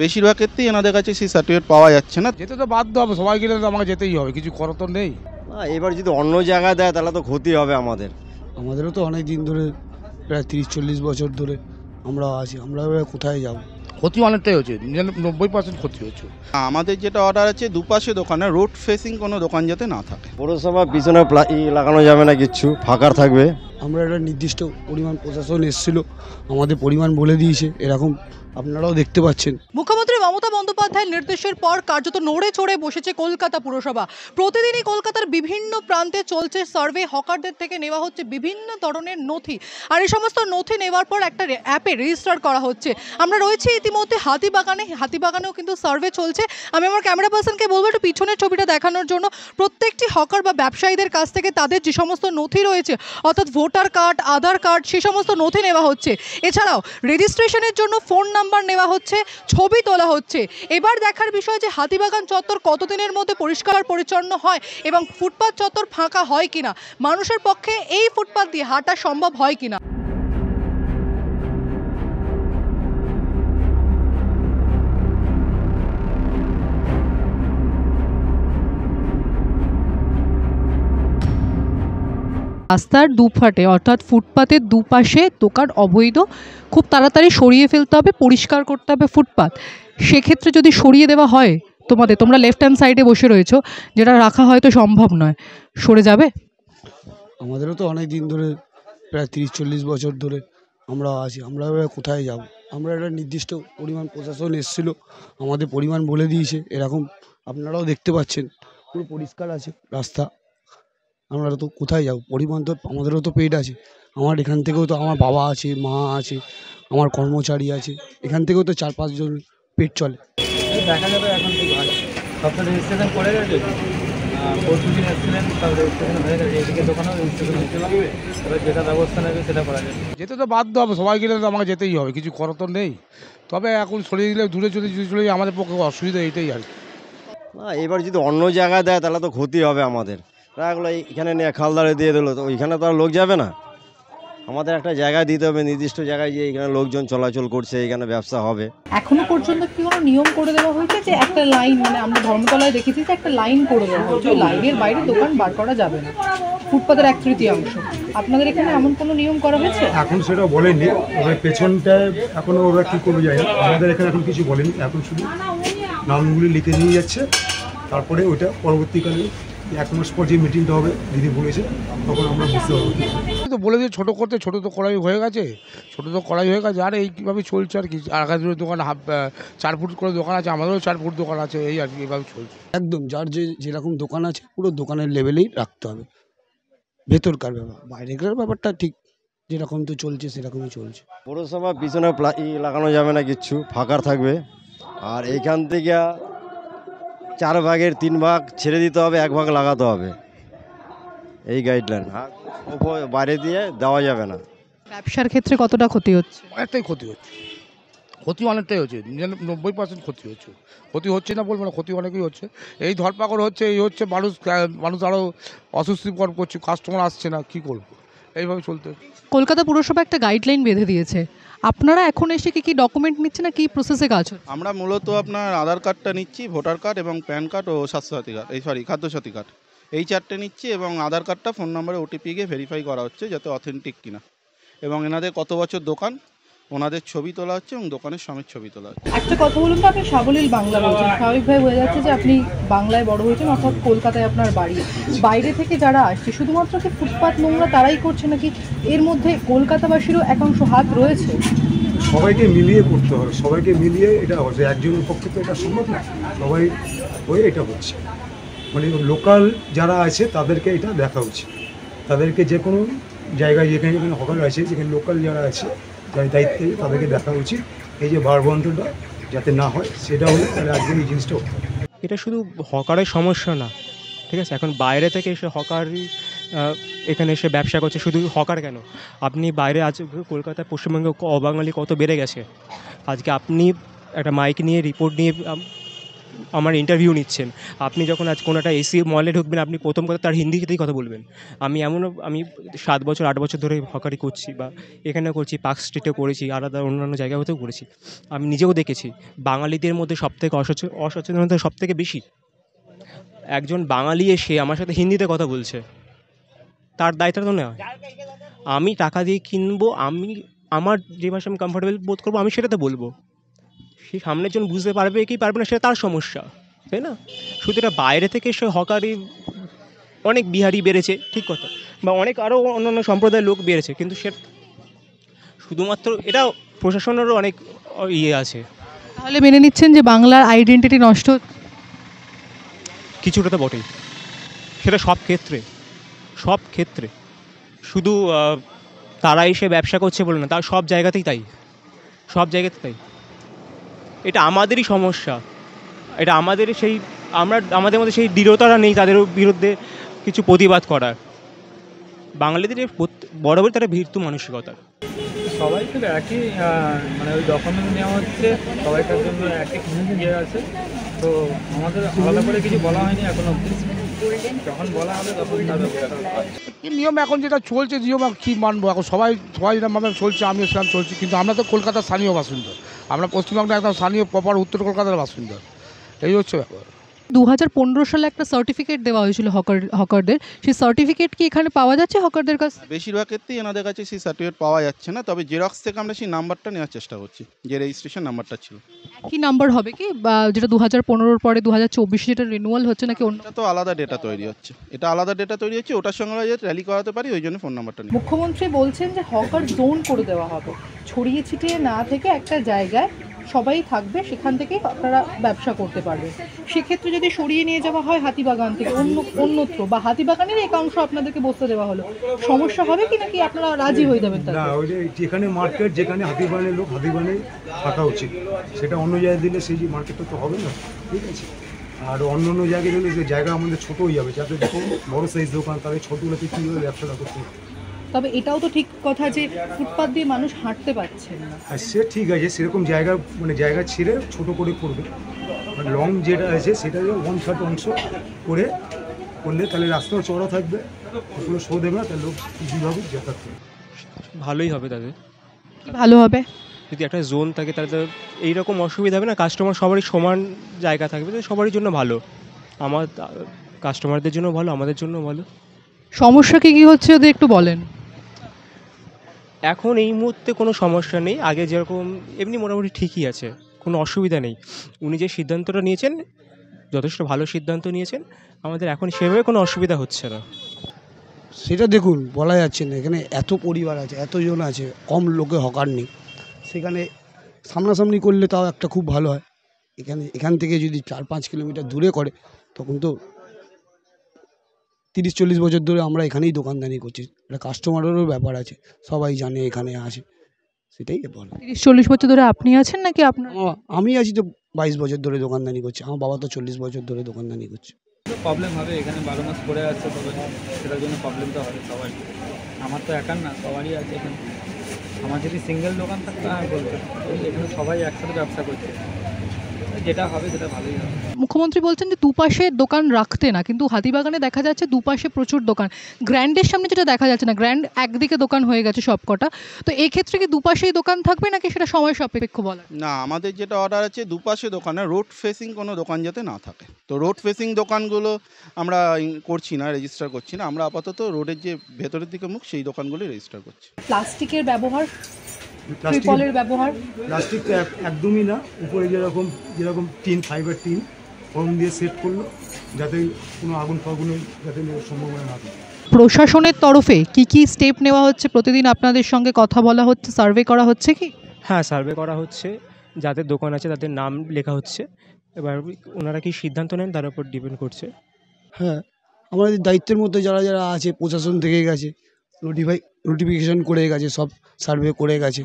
বেশিরভাগ ক্ষেত্রেই এনাদের কাছে সেই সার্টিফিকেট পাওয়া যাচ্ছে না। যেতে তো বাধ্য হবে, সবাই গেলে তো আমাকে যেতেই হবে, কিছু করার তো নেই। না, এবার যদি অন্য জায়গায় দেয় তাহলে তো ক্ষতি হবে আমাদের। আমাদেরও তো অনেক দিন ধরে, প্রায় 30-40 বছর ধরে আমরা আছি, আমরা এবার কোথায় যাব? ক্ষতি অনেকটাই হচ্ছে, 90% ক্ষতি হচ্ছে। আমাদের যেটা অর্ডার আছে দুপাশে দোকানে রোড ফেসিং কোনো দোকান যাতে না থাকে। পৌরসভা পিছনে লাগানো যাবে না, কিচ্ছু ফাঁকা থাকবে। আমরা একটা নির্দিষ্ট পরিমাণ প্রশাসন এসেছিল, আমাদের পরিমাণ বলে দিয়েছে, এরকম আপনারাও দেখতে পাচ্ছেন। মুখ্যমন্ত্রী মমতা বন্দ্যোপাধ্যায়ের নির্দেশের পর কার্যত নড়ে চড়ে বসেছে কলকাতা পুরসভা। প্রতিদিনই কলকাতার বিভিন্ন প্রান্তে চলছে সার্ভে, হকারদের থেকে নেওয়া হচ্ছে বিভিন্ন ধরনের নথি, আর এই সমস্ত নথি নেওয়ার পর একটা অ্যাপে রেজিস্টার করা হচ্ছে। আমরা রয়েছি ইতিমধ্যে হাতিবাগানেও কিন্তু সার্ভে চলছে। আমি আমার ক্যামেরা পার্সনকে বলবো একটু পিছনের ছবিটা দেখানোর জন্য। প্রত্যেকটি হকার বা ব্যবসায়ীদের কাছ থেকে তাদের যে সমস্ত নথি রয়েছে, অর্থাৎ ভোটার কার্ড, আধার কার্ড, সে সমস্ত নথি নেওয়া হচ্ছে। এছাড়াও রেজিস্ট্রেশনের জন্য ফোন নাম্বার নেওয়া হচ্ছে, ছবি তোলা হচ্ছে। এবার দেখার বিষয় যে হাতিবাগান চত্বর কতদিনের মধ্যে পরিষ্কার পরিচ্ছন্ন হয় এবং ফুটপাত চত্বর ফাঁকা হয় কিনা, মানুষের পক্ষে এই ফুটপাত দিয়ে হাঁটা সম্ভব হয় কিনা। রাস্তার দুপাটে অর্থাৎ ফুটপাতের দুপাশে দোকান অবৈধ, খুব তাড়াতাড়ি সরিয়ে ফেলতে হবে, পরিষ্কার করতে হবে ফুটপাত। সেক্ষেত্রে যদি সরিয়ে দেওয়া হয়, তোমরা লেফট হ্যান্ড সাইডে বসে রয়েছো, যেটা রাখা হয়তো সম্ভব নয়, সরে যাবে? আমাদেরও তো অনেক দিন ধরে, প্রায় 30-40 বছর ধরে আমরা আছি, আমরা এবার কোথায় যাব? আমরা একটা নির্দিষ্ট পরিমাণ প্রশাসন এসেছিল, আমাদের পরিমাণ বলে দিয়েছে, এরকম আপনারাও দেখতে পাচ্ছেন, পুরো পরিষ্কার আছে রাস্তা। আমরা তো কোথায় যাব? পরিমাণ তো আমাদেরও তো পেট আছে, আমার এখান থেকেও তো আমার বাবা আছে, মা আছে, আমার কর্মচারী আছে, এখান থেকেও তো 4-5 জন পেট চলে। দেখা যাবে এখন কি হয়, সব তো রেজিস্ট্রেশন করে গেছে, পরশু দিন এসেছিলেন, সব রেজিস্ট্রেশন হয়ে গেছে, এদিকে দোকানেও রেজিস্ট্রেশন হতে লাগবে, এবার যেটা ব্যবস্থা নেবে সেটা করা যাবে। যেতে তো বাধ্য হবে, সবাই গেলে তো আমাকে যেতেই হবে, কিছু করার তো নেই। তবে এখন সরিয়ে দিলে দূরে চলে আমাদের পক্ষে অসুবিধা এইটাই আর কি। না, এবার যদি অন্য জায়গায় দেয় তাহলে তো ক্ষতি হবে আমাদের। এগুলো এখানে নিয়ে খালদারে দিয়ে দিলো, তো ওইখানে তো আর লোক যাবে না। আমাদের একটা জায়গায় দিতে হবে, নির্দিষ্ট জায়গায়, যে এখানে লোকজন চলাচল করছে, এখানে ব্যবসা হবে। এখনো পর্যন্ত কি কোনো নিয়ম করে দেওয়া হয়েছে যে একটা লাইন, মানে আমরা ধর্মতলায় দেখেছি যে একটা লাইন করে দেওয়া হয়েছে, লাইনের বাইরে দোকান বার করা যাবে না, ফুটপাতের 1/3 আপনাদের এখানে এমন কোনো নিয়ম করা হয়েছে? এখন সেটা বলেনি, ওরা পেছনটায় এখনো ওরা কী করবে জানি না, আমাদের এখানে এখন কিছু বলেনি, এখন শুধু নামগুলি লিখে নিয়ে যাচ্ছে, তারপরে ওইটা পরবর্তীকালে 1 মাস পর যে মিটিংটা হবে দিদি বলেছে, তখন আমরা বুঝতে পারবো। তো বলে দিয়ে ছোটো করতে, ছোটো তো কড়াই হয়ে গেছে, আর এইভাবে চলছে আর কি। আর আগাজুরের দোকান 4 ফুট করে দোকান আছে, আমাদেরও 4 ফুট দোকান আছে, এই আর কি, এইভাবে চলছে। একদম যার যেরকম দোকান আছে পুরো দোকানের লেভেলেই রাখতে হবে, ভেতরকার ব্যাপার, বাইরেকার ব্যাপারটা ঠিক যেরকম তো চলছে সেরকমই চলছে। পৌরসভা পিছনে লাগানো যাবে না, কিচ্ছু ফাঁকা থাকবে। আর এইখান থেকে 4 ভাগের 3 ভাগ ছেড়ে দিতে হবে, 1 ভাগ লাগাতে হবে, এই গাইডলাইন। আর বাইরে দিয়ে দেওয়া যাবে না। ব্যবসার ক্ষেত্রে কতটা ক্ষতি হচ্ছে? অনেকটাই ক্ষতি হচ্ছে, অনেকটাই হচ্ছে, 90% ক্ষতি হচ্ছে না বলবো না, ক্ষতি অনেকই হচ্ছে। এই ধরপাকড় হচ্ছে, এই হচ্ছে, মানুষ আরও অস্বস্তিকর করছে, কাস্টমার আসছে না, কি করবো, এইভাবে চলতে। কলকাতা পুরসভা একটা গাইডলাইন বেঁধে দিয়েছে, আপনারা এখন এসে কি ডকুমেন্ট নিচ্ছেন না কি প্রসেসে কাজ হচ্ছে? আমরা মূলত আপনার আধার কার্ডটা নিচ্ছি, ভোটার কার্ড এবং প্যান কার্ড ও স্বাস্থ্যসাথী কার্ড, খাদ্যসাথী কার্ড, এই 4টে নিচ্ছি, এবং আধার কার্ডটা ফোন নম্বরে ওটিপি গিয়ে ভেরিফাই করা হচ্ছে যাতে অথেন্টিক কিনা, এবং এনাদের কত বছর দোকান ওনাদের ছবি তোলা হচ্ছে এবং দোকানের সমেত ছবি তোলা হচ্ছে। একটা কথা বলুন তো, আপনি সাবলীল বাংলা বলছেন, স্বাভাবিকভাবে বোঝা যাচ্ছে যে আপনি বাংলায় বড় হয়েছেন, অর্থাৎ কলকাতায় আপনার বাড়ি। বাইরে থেকে যারা আসছে শুধুমাত্র কি ফুটপাত নোংরা তারাই করছে, নাকি এর মধ্যে কলকাতাবাসীরও একাংশ হাত রয়েছে? সবাইকে মিলিয়ে করতে হবে, সবাইকে মিলিয়ে এটা হচ্ছে, একজনের পক্ষে তো এটা সম্ভব না, সবাই হয়ে এটা হচ্ছে। মানে লোকাল যারা আছে তাদেরকে এটা দেখা উচিত, তাদেরকে যে কোনো জায়গায় যেখানে যেখানে হকার আছে, যেখানে লোকাল যারা আছে, যার দায়িত্বে তাদেরকে দেখা উচিত, এই যে বারবন্ধটা যাতে না হয়, সেটা হলে তাহলে আজকে এই জিনিসটা। এটা শুধু হকারের সমস্যা না, ঠিক আছে? এখন বাইরে থেকে এসে হকারই এখানে এসে ব্যবসা করছে। শুধু হকার কেন, আপনি বাইরে আজ কলকাতায়, পশ্চিমবঙ্গে অবাঙালি কত বেড়ে গেছে। আজকে আপনি একটা মাইক নিয়ে, রিপোর্ট নিয়ে আমার ইন্টারভিউ নিচ্ছেন, আপনি যখন আজ কোনো একটা এসি মলে ঢুকবেন, আপনি প্রথম কথা তার হিন্দিতেই কথা বলবেন। আমি 7 বছর 8 বছর ধরে হকারি করছি, বা এখানেও করছি, পার্ক স্ট্রিটেও করেছি, আলাদা অন্যান্য জায়গাতেও করেছি। আমি নিজেও দেখেছি বাঙালিদের মধ্যে সবথেকে অসচেতনতা সবথেকে বেশি। একজন বাঙালি এসে আমার সাথে হিন্দিতে কথা বলছে, তার দায়িত্ব তো নেওয়া। আমি টাকা দিয়ে কিনবো, আমার যে ভাষা আমি কমফোর্টেবল বোধ করবো আমি সেটাতে বলবো। সেই সামনের জন বুঝতে পারবে কি পারবে না সেটা তার সমস্যা, তাই না? শুধু এটা বাইরে থেকে এসে হকারি, অনেক বিহারি বেড়েছে ঠিক কথা, বা অনেক আরও অন্যান্য সম্প্রদায়ের লোক বেড়েছে, কিন্তু সে শুধুমাত্র এটা প্রশাসনেরও অনেক ইয়ে আছে। তাহলে মেনে নিচ্ছেন যে বাংলার আইডেন্টিটি নষ্ট হচ্ছে? কিছুটা তো বটেই, সেটা সব ক্ষেত্রে শুধু তারা এসে ব্যবসা করছে বলে না, তার সব জায়গাতেই তাই। এটা আমাদেরই সমস্যা, এটা আমাদের আমাদের মধ্যে সেই দৃঢ়তারা নেই তাদের বিরুদ্ধে কিছু প্রতিবাদ করার। বাঙালিদের বরাবরই তারা ভীতু মানসিকতার। সবাই তো একই, মানে ওই ডকুমেন্ট নেওয়া হচ্ছে, সবাইকার জন্য একই ইয়ে আছে। তো আমাদের আলাদা করে কিছু বলা হয়নি এখন অবধি, যখন বলা হবে তখন তার ব্যবস্থা হবে। এই নিয়ম এখন যেটা চলছে, নিয়ম কী মানবো? এখন সবাই যেরকমভাবে চলছে, আমিও সেরকম চলছি, কিন্তু আমরা তো কলকাতার স্থানীয় বাসিন্দা, আমরা পশ্চিমবঙ্গের একদম স্থানীয় প্রপার উত্তর কলকাতার বাসিন্দা, এই হচ্ছে ব্যাপার। 2015 সালে একটা সার্টিফিকেট দেওয়া হয়েছিল হকারদের, সেই সার্টিফিকেট কি এখানে পাওয়া যাচ্ছে হকারদের কাছে? বেশিরভাগ ক্ষেত্রেই এনাদের কাছে সেই সার্টিফিকেট পাওয়া যাচ্ছে না, তবে জেরক্স থেকে আমরা সেই নাম্বারটা নেওয়ার চেষ্টা করছি, যে রেজিস্ট্রেশন নাম্বারটা ছিল। কি নাম্বার হবে কি, বা যেটা 2015 পরে 2024 যেটা রিনিউয়াল হচ্ছে নাকি অন্য? এটা তো আলাদা ডেটা তৈরি হচ্ছে, ওটার সঙ্গে র্যালি করাতে পারি, ওই জন্য ফোন নাম্বারটা নিই। মুখ্যমন্ত্রী বলছেন যে হকার জোন করে দেওয়া হবে, ছড়িয়ে ছিটিয়ে না থেকে একটা জায়গায় সবাই থাকবে, সেখান থেকেই আপনারা ব্যবসা করতে পারবে। সেক্ষেত্রে যদি সরিয়ে নিয়ে যাওয়া হয় হাতিবাগান থেকে অন্যত্র, বা হাতিবাগানের একাংশ আপনাদেরকে বসতে দেওয়া হলো, সমস্যা হবে কি নাকি আপনারা রাজি হয়ে যাবেন? না, ওই যে যেখানে মার্কেট, যেখানে হাতিবাগানের লোক হাতিবাগানে থাকা উচিত, সেটা অন্য জায়গায় দিলে সেই যে মার্কেটটা তো হবে না, ঠিক আছে? আর অন্য জায়গায় দিলে যে জায়গা আমাদের ছোটো হয়ে যাবে, যাতে বড় সাইজ দোকান তাদের ছোটোগুলোতে কীভাবে ব্যবসাটা করতে। তবে এটাও তো ঠিক কথা যে ফুটপাত দিয়ে মানুষ হাঁটতে পারছে না। আর সে ঠিক আছে, সেরকম জায়গা ছেড়ে ছোটো করে করবে, মানে লং যেটা আছে সেটা 1/3 অংশ করলে তাহলে রাস্তাও চড়া থাকবে, ওগুলো শো দেবে না, তাহলে লোক ইজিভাবে যাতায়াত করবে। ভালোই হবে তাদের, ভালো হবে যদি একটা জোন থাকে, তাহলে তো এইরকম অসুবিধা হবে না, কাস্টমার সবারই সমান জায়গা থাকবে, তো সবারই জন্য ভালো, আমার কাস্টমারদের জন্য ভালো, আমাদের জন্য ভালো। সমস্যা কি হচ্ছে যদি একটু বলেন? এখন এই মুহূর্তে কোনো সমস্যা নেই, আগে যেরকম এমনি মোটামুটি ঠিকই আছে, কোনো অসুবিধা নেই। উনি যে সিদ্ধান্তটা নিয়েছেন যথেষ্ট ভালো সিদ্ধান্ত নিয়েছেন, আমাদের এখন সেভাবে কোনো অসুবিধা হচ্ছে না। সেটা দেখুন, বলা যাচ্ছে না, এখানে এত পরিবার আছে, এতজন আছে, কম লোকে হকার নেই, সেখানে সামনাসামনি করলে তাও একটা খুব ভালো হয়। এখান থেকে যদি 4-5 কিলোমিটার দূরে করে, তখন তো 30-40 বছর ধরে আমরা এখানেই দোকানদানি করছি, একটা কাস্টমারেরও ব্যাপার আছে, সবাই জানে এখানে আসে, সেটাই বলে। 30-40 বছর ধরে আপনি আছেন নাকি আপনার? আমি আছি তো 22 বছর ধরে দোকানদানি করছি, আমার বাবা তো 40 বছর ধরে দোকানদানি করছে। প্রবলেম হবে, এখানে 12 মাস পড়ে আছে, তবে সেটার জন্য প্রবলেম তো হবে সবাই, আমার তো একার না, সবারই আছে এখানে। আমার যদি সিঙ্গেল দোকান থাকতো বলতে, এখানে সবাই একসাথে ব্যবসা করছে, যেটা হবে সেটা ভালোই হবে। মুখ্যমন্ত্রী বলছেন যে দুপাশে দোকান রাখতে না, কিন্তু হাতিবাগানে দেখা যাচ্ছে দুপাশে প্রচুর দোকান, গ্র্যান্ডের সামনে যেটা দেখা যাচ্ছে না, গ্র্যান্ড একদিকে দোকান হয়ে গেছে সবকটা, তো এই ক্ষেত্রে কি দুপাশেই দোকান থাকবে নাকি সেটা সময় সাপেক্ষ বলা? না, আমাদের যেটা অর্ডার আছে দুপাশে দোকানে, রোড ফেসিং কোনো দোকান যাতে না থাকে। তো রোড ফেসিং দোকানগুলো আমরা করছি না, রেজিস্টার করছি না, আমরা আপাতত রোডের যে ভেতরের দিকে মুখ সেই দোকানগুলি রেজিস্টার করছি। প্লাস্টিকের ব্যবহার, ত্রিপলের ব্যবহার, প্লাস্টিক তো একদমই না, উপরে যেরকম টিন, ফাইবার টিন ফর্ম দিয়ে সেট করলো, যাতে কোনো আগুন ফাগুনের যাতে সম্ভাবনা না থাকে। প্রশাসনের তরফে কি স্টেপ নেওয়া হচ্ছে? প্রতিদিন আপনাদের সঙ্গে কথা বলা হচ্ছে, সার্ভে করা হচ্ছে কি? হ্যাঁ, সার্ভে করা হচ্ছে, যাদের দোকান আছে তাদের নাম লেখা হচ্ছে, এবার ওনারা কি সিদ্ধান্ত নেন তার উপর ডিপেন্ড করছে। হ্যাঁ, আমাদের দায়িত্বের মধ্যে যারা আছে, প্রশাসন থেকে গেছে, নোটিফিকেশন করে গেছে, সব সার্ভে করে গেছে।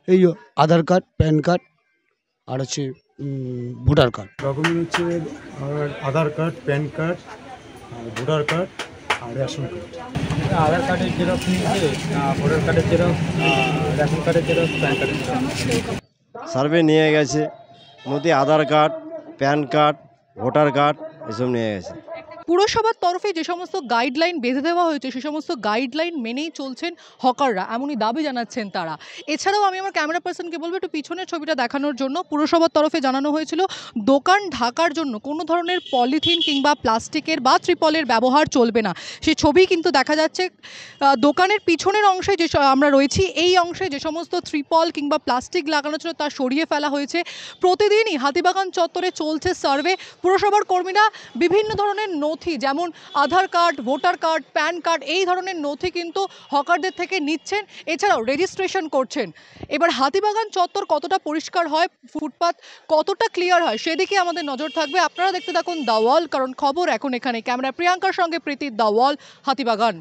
এই আধার কার্ড, প্যান কার্ড আর হচ্ছে ভোটার কার্ড। ডকুমেন্ট হচ্ছে Aadhaar card, PAN card, voter card আর রেশন কার্ড। আধার কার্ডের জেরক্স নিয়েছে, ভোটার কার্ডের জেরক্স, রেশন কার্ডের জেরক্স, প্যান কার্ডের জেরক্স। সার্ভে নিয়ে গেছে, নদী Aadhaar card, PAN card, voter card এসব নিয়ে গেছে। পুরসভার তরফে যে সমস্ত গাইডলাইন বেঁধে দেওয়া হয়েছে সে সমস্ত গাইডলাইন মেনেই চলছেন হকাররা, এমনই দাবি জানাচ্ছেন তারা। এছাড়াও আমি আমার ক্যামেরা পার্সনকে বলবো একটু পিছনের ছবিটা দেখানোর জন্য। পুরসভার তরফে জানানো হয়েছিল দোকান ঢাকার জন্য কোনো ধরনের পলিথিন কিংবা প্লাস্টিকের বা ত্রিপলের ব্যবহার চলবে না। সেই ছবি কিন্তু দেখা যাচ্ছে দোকানের পিছনের অংশে যে আমরা রয়েছি এই অংশে যে সমস্ত ত্রিপল কিংবা প্লাস্টিক লাগানো ছিল তা সরিয়ে ফেলা হয়েছে। প্রতিদিনই হাতিবাগান চত্বরে চলছে সার্ভে। পুরসভার কর্মীরা বিভিন্ন ধরনের নথি যেমন Aadhaar card, voter card, PAN card এই ধরনের নথি কিন্তু হকারদের থেকে নিচ্ছেন, এছাড়াও রেজিস্ট্রেশন করছেন। এবার হাতিবাগান চত্বর কতটা পরিষ্কার হয়, ফুটপাত কতটা ক্লিয়ার হয় সেদিকে আমাদের নজর থাকবে। আপনারা দেখতে থাকুন দ্য ওয়াল, কারণ খবর এখন এখানে। ক্যামেরা প্রিয়াঙ্কার সঙ্গে প্রীতি, দ্য ওয়াল, হাতিবাগান।